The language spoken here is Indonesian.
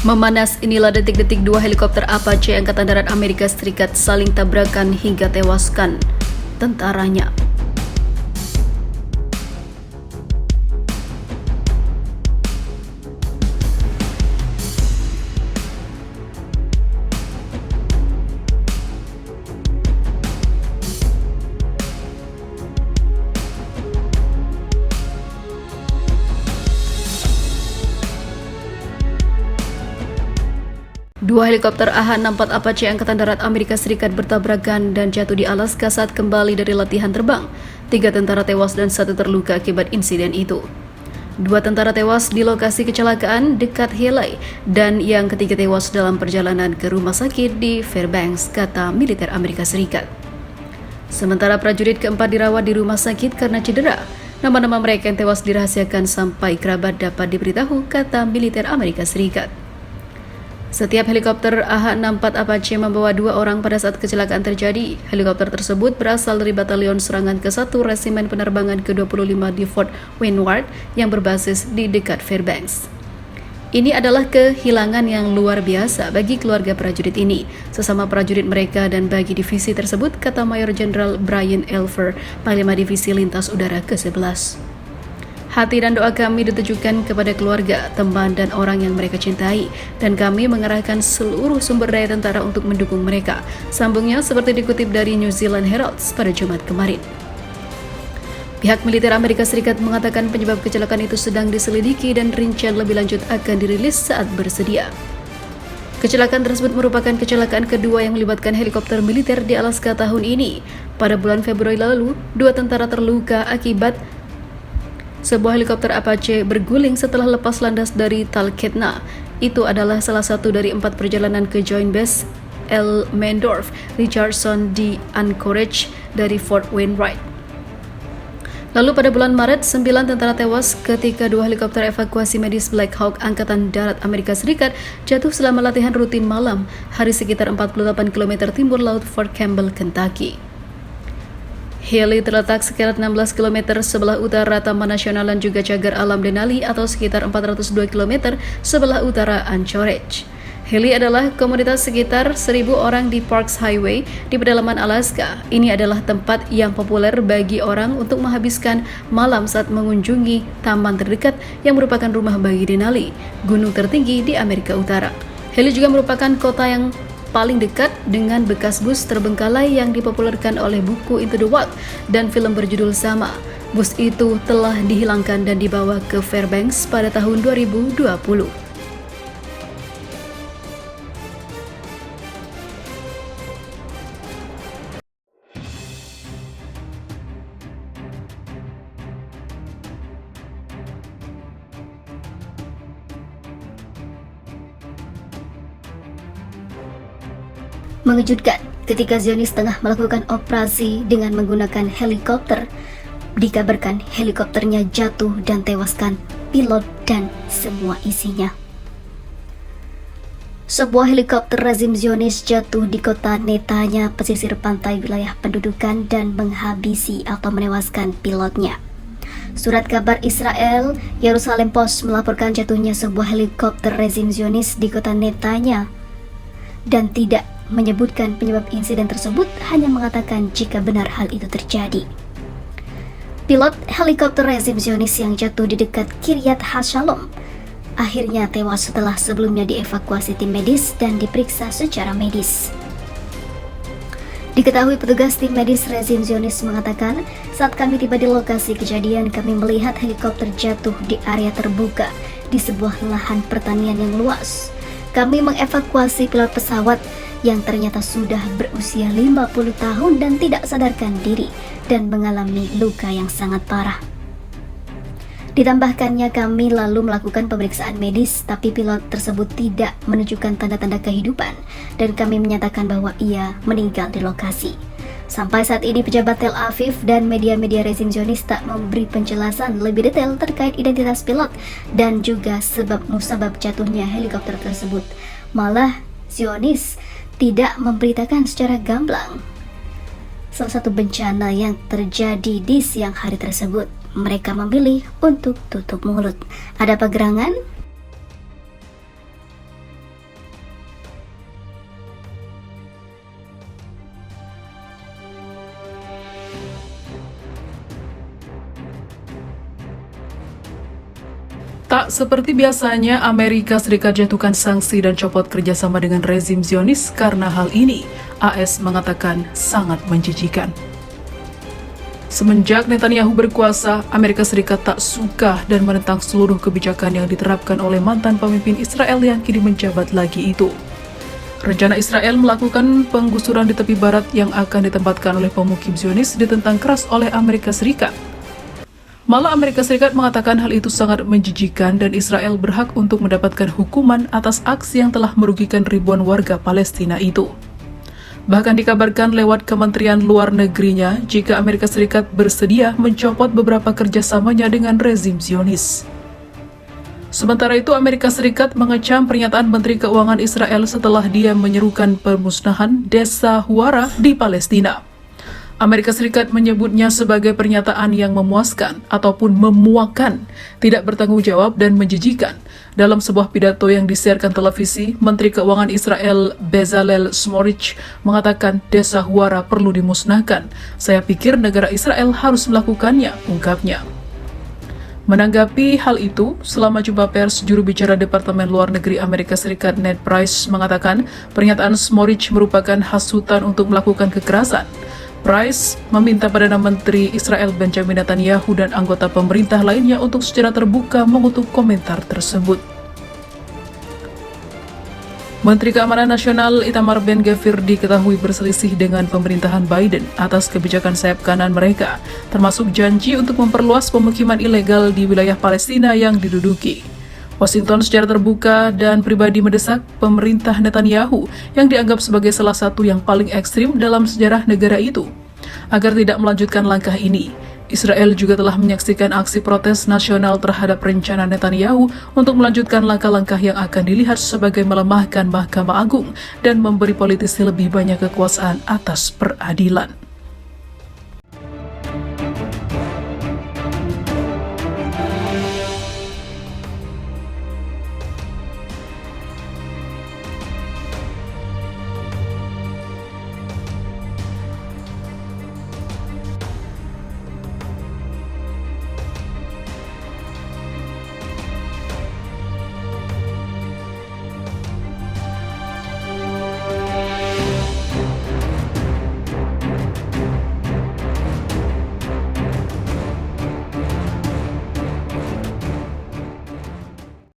Memanas, inilah detik-detik dua helikopter Apache Angkatan Darat Amerika Serikat saling tabrakan hingga tewaskan tentaranya. Dua helikopter AH-64 Apache Angkatan Darat Amerika Serikat bertabrakan dan jatuh di Alaska saat kembali dari latihan terbang. 3 tentara tewas dan 1 terluka akibat insiden itu. 2 tentara tewas di lokasi kecelakaan dekat Haley dan yang ketiga tewas dalam perjalanan ke rumah sakit di Fairbanks, kata militer Amerika Serikat. Sementara prajurit keempat dirawat di rumah sakit karena cedera. Nama-nama mereka yang tewas dirahasiakan sampai kerabat dapat diberitahu, kata militer Amerika Serikat. Setiap helikopter AH-64 Apache membawa 2 orang pada saat kecelakaan terjadi. Helikopter tersebut berasal dari Batalion Serangan ke-1 Resimen Penerbangan ke-25 di Fort Windward yang berbasis di dekat Fairbanks. Ini adalah kehilangan yang luar biasa bagi keluarga prajurit ini, sesama prajurit mereka dan bagi divisi tersebut, kata Mayor Jenderal Brian Elfer, Panglima Divisi Lintas Udara ke-11. Hati dan doa kami ditujukan kepada keluarga, teman, dan orang yang mereka cintai, dan kami mengerahkan seluruh sumber daya tentara untuk mendukung mereka, sambungnya seperti dikutip dari New Zealand Herald pada Jumat kemarin. Pihak militer Amerika Serikat mengatakan penyebab kecelakaan itu sedang diselidiki dan rincian lebih lanjut akan dirilis saat bersedia. Kecelakaan tersebut merupakan kecelakaan kedua yang melibatkan helikopter militer di Alaska tahun ini. Pada bulan Februari lalu, 2 tentara terluka akibat sebuah helikopter Apache berguling setelah lepas landas dari Talkeetna. Itu adalah salah satu dari 4 perjalanan ke Joint Base Elmendorf Richardson di Anchorage dari Fort Wainwright. Lalu pada bulan Maret, 9 tentara tewas ketika 2 helikopter evakuasi medis Black Hawk Angkatan Darat Amerika Serikat jatuh selama latihan rutin malam hari sekitar 48 km timur laut Fort Campbell, Kentucky. Haley terletak sekitar 16 km sebelah utara Taman Nasional dan juga Cagar Alam Denali atau sekitar 402 km sebelah utara Anchorage. Haley adalah komunitas sekitar 1.000 orang di Parks Highway di pedalaman Alaska. Ini adalah tempat yang populer bagi orang untuk menghabiskan malam saat mengunjungi taman terdekat yang merupakan rumah bagi Denali, gunung tertinggi di Amerika Utara. Haley juga merupakan kota yang paling dekat dengan bekas bus terbengkalai yang dipopulerkan oleh buku Into the Wild dan film berjudul sama. Bus itu telah dihilangkan dan dibawa ke Fairbanks pada tahun 2020. Mengejutkan ketika Zionis tengah melakukan operasi dengan menggunakan helikopter. Dikabarkan helikopternya jatuh dan tewaskan pilot dan semua isinya. Sebuah helikopter rezim Zionis jatuh di kota Netanya, pesisir pantai wilayah pendudukan dan menghabisi atau menewaskan pilotnya. Surat kabar Israel, Yerusalem Post melaporkan jatuhnya sebuah helikopter rezim Zionis di kota Netanya dan tidak menyebutkan penyebab insiden tersebut, hanya mengatakan jika benar hal itu terjadi. Pilot helikopter rezim Zionis yang jatuh di dekat Kiryat Hashalom akhirnya tewas setelah sebelumnya dievakuasi tim medis dan diperiksa secara medis. Diketahui petugas tim medis rezim Zionis mengatakan, saat kami tiba di lokasi kejadian, kami melihat helikopter jatuh di area terbuka di sebuah lahan pertanian yang luas. Kami mengevakuasi pilot pesawat yang ternyata sudah berusia 50 tahun dan tidak sadarkan diri dan mengalami luka yang sangat parah. Ditambahkannya, kami lalu melakukan pemeriksaan medis, tapi pilot tersebut tidak menunjukkan tanda-tanda kehidupan dan kami menyatakan bahwa ia meninggal di lokasi. Sampai saat ini pejabat Tel Aviv dan media-media rezim Zionis tak memberi penjelasan lebih detail terkait identitas pilot dan juga sebab musabab jatuhnya helikopter tersebut. Malah Zionis tidak memberitakan secara gamblang salah satu bencana yang terjadi di siang hari tersebut. Mereka memilih untuk tutup mulut. Ada apa gerangan? Tak seperti biasanya, Amerika Serikat jatuhkan sanksi dan copot kerjasama dengan rezim Zionis karena hal ini, AS mengatakan sangat menjijikan. Semenjak Netanyahu berkuasa, Amerika Serikat tak suka dan menentang seluruh kebijakan yang diterapkan oleh mantan pemimpin Israel yang kini menjabat lagi itu. Rencana Israel melakukan penggusuran di tepi barat yang akan ditempatkan oleh pemukim Zionis ditentang keras oleh Amerika Serikat. Malah Amerika Serikat mengatakan hal itu sangat menjijikan dan Israel berhak untuk mendapatkan hukuman atas aksi yang telah merugikan ribuan warga Palestina itu. Bahkan dikabarkan lewat Kementerian Luar Negerinya jika Amerika Serikat bersedia mencopot beberapa kerjasamanya dengan rezim Zionis. Sementara itu, Amerika Serikat mengecam pernyataan Menteri Keuangan Israel setelah dia menyerukan pemusnahan desa Huwara di Palestina. Amerika Serikat menyebutnya sebagai pernyataan yang memuaskan ataupun memuakan, tidak bertanggung jawab dan menjijikan. Dalam sebuah pidato yang disiarkan televisi, Menteri Keuangan Israel Bezalel Smotrich mengatakan desa Huwara perlu dimusnahkan. Saya pikir negara Israel harus melakukannya, ungkapnya. Menanggapi hal itu, selama jumpa pers, juru bicara Departemen Luar Negeri Amerika Serikat Ned Price mengatakan pernyataan Smotrich merupakan hasutan untuk melakukan kekerasan. Price meminta Perdana Menteri Israel Benjamin Netanyahu dan anggota pemerintah lainnya untuk secara terbuka mengutuk komentar tersebut. Menteri Keamanan Nasional Itamar Ben-Gvir diketahui berselisih dengan pemerintahan Biden atas kebijakan sayap kanan mereka, termasuk janji untuk memperluas pemukiman ilegal di wilayah Palestina yang diduduki. Washington secara terbuka dan pribadi mendesak pemerintah Netanyahu yang dianggap sebagai salah satu yang paling ekstrim dalam sejarah negara itu agar tidak melanjutkan langkah ini. Israel juga telah menyaksikan aksi protes nasional terhadap rencana Netanyahu untuk melanjutkan langkah-langkah yang akan dilihat sebagai melemahkan Mahkamah Agung dan memberi politisi lebih banyak kekuasaan atas peradilan.